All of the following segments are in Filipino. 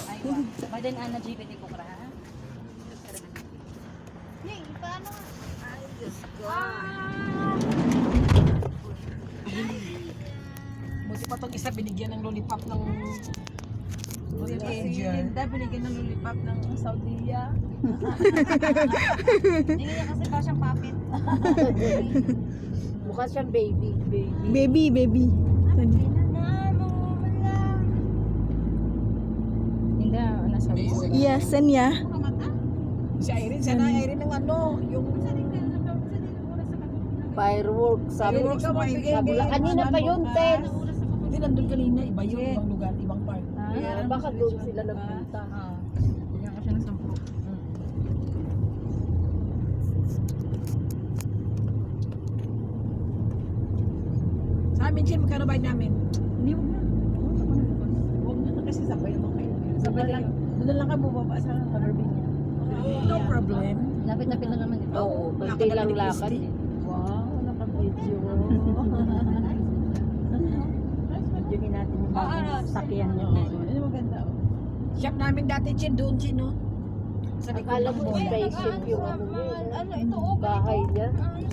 Aywa. Badan ana GPT ko kra. Ning, paano? Ay, Diyos ko. Buti pa tong isa binigyan ng lollipop ng Si teenager. Linda, binigyan ng lollipop ng Saudiya. Hindi niya kasi ba siyang puppet. Mukha siyang baby. Baby. Linda, nasa buo. Yes, and yeah. Si Irene, sana Irene ng ano, yung Fireworks. Sabi Fireworks ko, mo, sabi lang, kanina pa yun, Ten. hindi nandun kanina, iba yun, ibang lugar, ibang park. Baka doon sila nagpunta. Yan kasi nasa buo. Sa amin, Jen, magkano bayad namin? Hindi, huwag na. Huwag na kasi sabay naman kayo. Sabay lang. Doon na lang ka bubaba sa Carbine niya. No problem. Lapit-lapit lang naman, di ba? Oo, Wala kunti ka lang naman lakad. Christy. Wow, naka-video. Videoin natin yung bagong sakyan niya. Ano maganda, oh. Shop namin dati, Jen, doon, Jen, no? Sa likod Akala ng mo mall. spaceship yung ano niya. Bahay niya.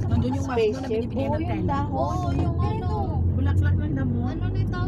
Nandun yung mas doon na Spaceship. binibigyan Oo, ng yung tela. dahon. yung ano. Bulaklak ng damo. Ano nito?